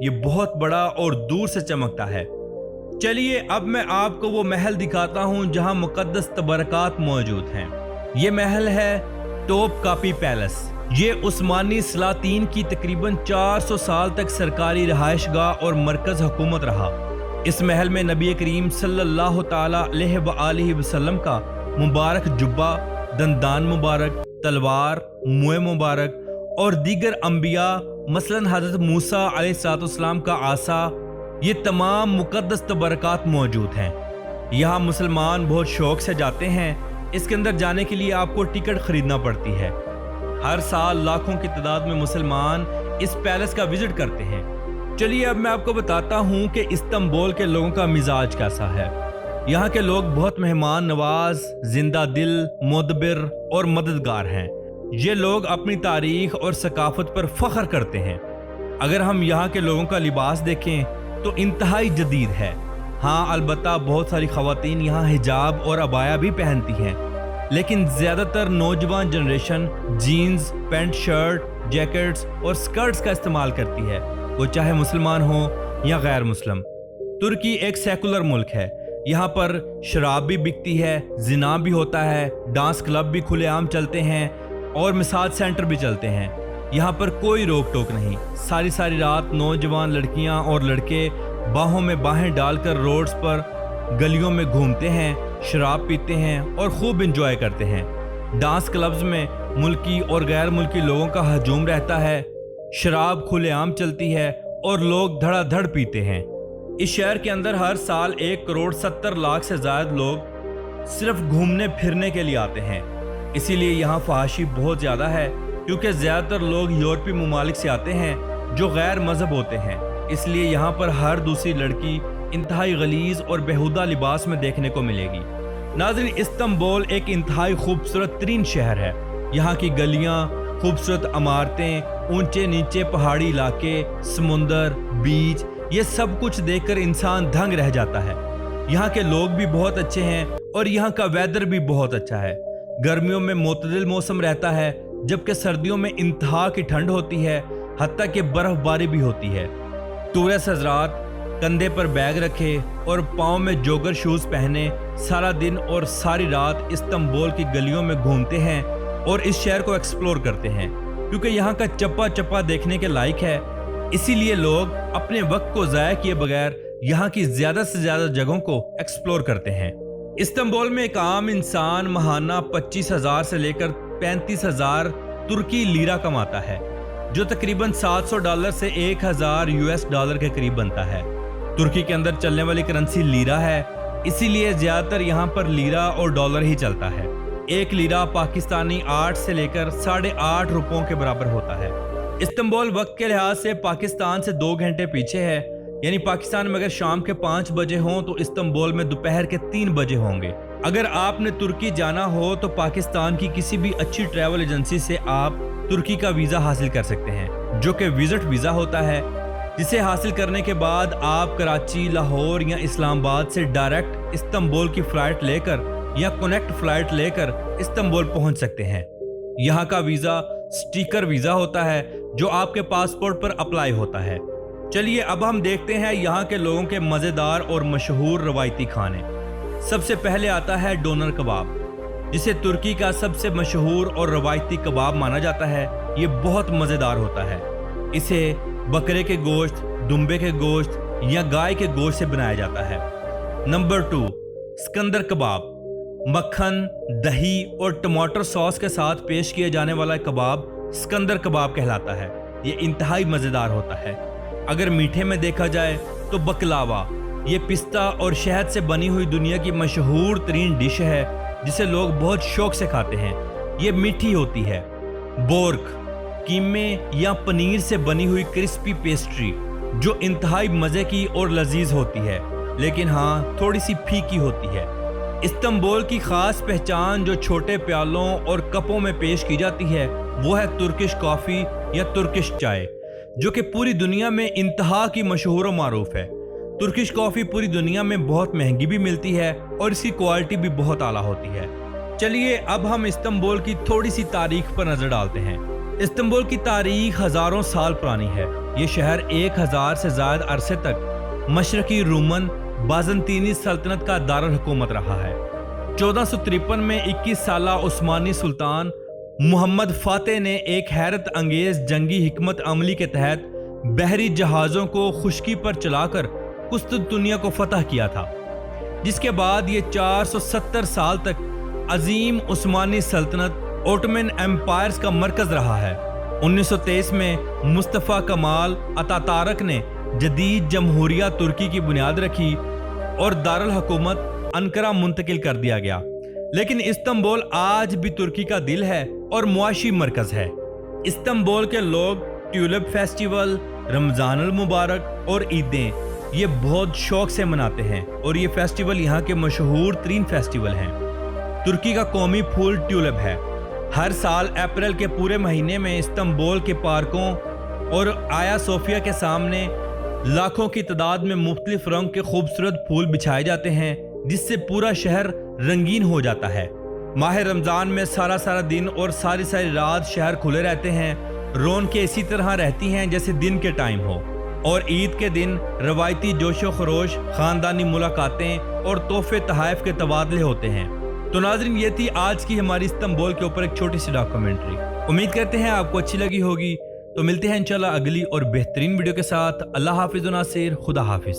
یہ بہت بڑا اور دور سے چمکتا ہے۔ چلیے اب میں آپ کو وہ محل دکھاتا ہوں جہاں مقدس تبرکات موجود ہیں۔ یہ محل ہے ٹوپ کاپی پیلس۔ یہ عثمانی سلاطین کی تقریباً 400 سال تک سرکاری رہائش گاہ اور مرکز حکومت رہا۔ اس محل میں نبی کریم صلی اللہ تعالی علیہ وآلہ وسلم کا مبارک جبہ، دندان مبارک، تلوار، موئے مبارک اور دیگر انبیاء مثلاً حضرت موسیٰ علیہ السلام کا عصا، یہ تمام مقدس تبرکات موجود ہیں۔ یہاں مسلمان بہت شوق سے جاتے ہیں۔ اس کے اندر جانے کے لیے آپ کو ٹکٹ خریدنا پڑتی ہے۔ ہر سال لاکھوں کی تعداد میں مسلمان اس پیلس کا وزٹ کرتے ہیں۔ چلیے اب میں آپ کو بتاتا ہوں کہ استنبول کے لوگوں کا مزاج کیسا ہے۔ یہاں کے لوگ بہت مہمان نواز، زندہ دل، مدبر اور مددگار ہیں۔ یہ لوگ اپنی تاریخ اور ثقافت پر فخر کرتے ہیں۔ اگر ہم یہاں کے لوگوں کا لباس دیکھیں تو انتہائی جدید ہے۔ ہاں البتہ بہت ساری خواتین یہاں حجاب اور عبایا بھی پہنتی ہیں، لیکن زیادہ تر نوجوان generation jeans, pant shirt, jackets اور سکرٹس کا استعمال کرتی ہے، وہ چاہے مسلمان ہوں یا غیر مسلم۔ ترکی ایک سیکولر ملک ہے۔ یہاں پر شراب بھی بکتی ہے، زنا بھی ہوتا ہے، ڈانس کلب بھی کھلے عام چلتے ہیں اور مساج سینٹر بھی چلتے ہیں۔ یہاں پر کوئی روک ٹوک نہیں۔ ساری رات نوجوان لڑکیاں اور لڑکے باہوں میں باہیں ڈال کر روڈز پر گلیوں میں گھومتے ہیں، شراب پیتے ہیں اور خوب انجوائے کرتے ہیں۔ ڈانس کلبز میں ملکی اور غیر ملکی لوگوں کا ہجوم رہتا ہے، شراب کھلے عام چلتی ہے اور لوگ دھڑا دھڑ پیتے ہیں۔ اس شہر کے اندر ہر سال 1,70,00,000 سے زائد لوگ صرف گھومنے پھرنے کے لیے آتے ہیں۔ اسی لیے یہاں فحاشی بہت زیادہ ہے، کیونکہ زیادہ تر لوگ یورپی ممالک سے آتے ہیں جو غیر مذہب ہوتے ہیں۔ اس لیے یہاں پر ہر دوسری لڑکی انتہائی غلیظ اور بیہودہ لباس میں دیکھنے کو ملے گی۔ ناظرین، استنبول ایک انتہائی خوبصورت ترین شہر ہے۔ یہاں کی گلیاں، خوبصورت عمارتیں، اونچے نیچے پہاڑی علاقے، سمندر، بیچ، یہ سب کچھ دیکھ کر انسان دھنگ رہ جاتا ہے۔ یہاں کے لوگ بھی بہت اچھے ہیں اور یہاں کا ویدر بھی بہت اچھا ہے۔ گرمیوں میں معتدل موسم رہتا ہے، جبکہ سردیوں میں انتہا کی ٹھنڈ ہوتی ہے، حتیٰ کہ برف باری بھی ہوتی ہے۔ ٹورسٹ حضرات کندھے پر بیگ رکھے اور پاؤں میں جوگر شوز پہنے سارا دن اور ساری رات استنبول کی گلیوں میں گھومتے ہیں اور اس شہر کو ایکسپلور کرتے ہیں، کیونکہ یہاں کا چپا چپا دیکھنے کے لائق ہے۔ اسی لیے لوگ اپنے وقت کو ضائع کیے بغیر یہاں کی زیادہ سے زیادہ جگہوں کو ایکسپلور کرتے ہیں۔ استنبول میں ایک عام انسان ماہانہ 25,000 سے لے کر 35,000 ترکی لیرہ کماتا ہے، جو تقریباً $700 سے $1,000 کے قریب بنتا ہے۔ ترکی کے اندر چلنے والی کرنسی لیرہ ہے، اسی لیے زیادہ تر یہاں پر لیرہ اور ڈالر ہی چلتا ہے۔ ایک لیرہ پاکستانی 8 سے لے کر 8.5 روپوں کے برابر ہوتا ہے۔ استنبول وقت کے لحاظ سے پاکستان سے 2 گھنٹے پیچھے ہے، یعنی پاکستان میں اگر شام کے 5 بجے ہوں تو استنبول میں دوپہر کے 3 بجے ہوں گے۔ اگر آپ نے ترکی جانا ہو تو پاکستان کی کسی بھی اچھی ٹریول ایجنسی سے آپ ترکی کا ویزا حاصل کر سکتے ہیں، جو کہ وزٹ ویزا ہوتا ہے، جسے حاصل کرنے کے بعد آپ کراچی، لاہور یا اسلام آباد سے ڈائریکٹ استنبول کی فلائٹ لے کر یا کنیکٹ فلائٹ لے کر استنبول پہنچ سکتے ہیں۔ یہاں کا ویزا سٹیکر ویزا ہوتا ہے جو آپ کے پاسپورٹ پر اپلائی ہوتا ہے۔ چلیے اب ہم دیکھتے ہیں یہاں کے لوگوں کے مزیدار اور مشہور روایتی کھانے۔ سب سے پہلے آتا ہے ڈونر کباب، جسے ترکی کا سب سے مشہور اور روایتی کباب مانا جاتا ہے۔ یہ بہت مزیدار ہوتا ہے۔ اسے بکرے کے گوشت، دمبے کے گوشت یا گائے کے گوشت سے بنایا جاتا ہے۔ نمبر 2، اسکندر کباب۔ مکھن، دہی اور ٹماٹر ساس کے ساتھ پیش کیے جانے والا کباب اسکندر کباب کہلاتا ہے۔ یہ انتہائی مزیدار ہوتا ہے۔ اگر میٹھے میں دیکھا جائے تو بکلاوا، یہ پستہ اور شہد سے بنی ہوئی دنیا کی مشہور ترین ڈش ہے جسے لوگ بہت شوق سے کھاتے ہیں۔ یہ میٹھی ہوتی ہے۔ بورک، قیمے یا پنیر سے بنی ہوئی کرسپی پیسٹری جو انتہائی مزے کی اور لذیذ ہوتی ہے، لیکن ہاں تھوڑی سی پھیکی ہوتی ہے۔ استنبول کی خاص پہچان جو چھوٹے پیالوں اور کپوں میں پیش کی جاتی ہے وہ ہے ترکش کافی یا ترکش چائے، جو کہ پوری دنیا میں انتہا کی مشہور و معروف ہے۔ ترکش کافی پوری دنیا میں بہت مہنگی بھی ملتی ہے اور اس کی کوالٹی بھی بہت اعلیٰ ہوتی ہے۔ چلیے اب ہم استنبول کی تھوڑی سی تاریخ پر نظر ڈالتے ہیں۔ استنبول کی تاریخ ہزاروں سال پرانی ہے۔ یہ شہر 1000 سے زائد عرصے تک مشرقی رومن بازنطینی سلطنت کا دارالحکومت رہا ہے۔ 1453 میں 21 سالہ عثمانی سلطان محمد فاتح نے ایک حیرت انگیز جنگی حکمت عملی کے تحت بحری جہازوں کو خشکی پر چلا کر قسطنطنیہ کو فتح کیا تھا، جس کے بعد یہ 470 سال تک عظیم عثمانی سلطنت اوٹمن ایمپائرز کا مرکز رہا ہے۔ 1923 میں مصطفیٰ کمال اتاتارک نے جدید جمہوریہ ترکی کی بنیاد رکھی اور دارالحکومت انقرہ منتقل کر دیا گیا، لیکن استنبول آج بھی ترکی کا دل ہے اور معاشی مرکز ہے۔ استنبول کے لوگ ٹیولپ فیسٹیول، رمضان المبارک اور عیدیں یہ بہت شوق سے مناتے ہیں، اور یہ فیسٹیول یہاں کے مشہور ترین فیسٹیول ہیں۔ ترکی کا قومی پھول ٹیولپ ہے۔ ہر سال اپریل کے پورے مہینے میں استنبول کے پارکوں اور آیا صوفیہ کے سامنے لاکھوں کی تعداد میں مختلف رنگ کے خوبصورت پھول بچھائے جاتے ہیں، جس سے پورا شہر رنگین ہو جاتا ہے۔ ماہ رمضان میں سارا دن اور ساری رات شہر کھلے رہتے ہیں، رونقیں اسی طرح رہتی ہیں جیسے دن کے ٹائم ہو، اور عید کے دن روایتی جوش و خروش، خاندانی ملاقاتیں اور تحفے تحائف کے تبادلے ہوتے ہیں۔ تو ناظرین، یہ تھی آج کی ہماری استنبول کے اوپر ایک چھوٹی سی ڈاکومنٹری۔ امید کرتے ہیں آپ کو اچھی لگی ہوگی۔ تو ملتے ہیں انشاءاللہ اگلی اور بہترین ویڈیو کے ساتھ۔ اللہ حافظ و ناصر، خدا حافظ۔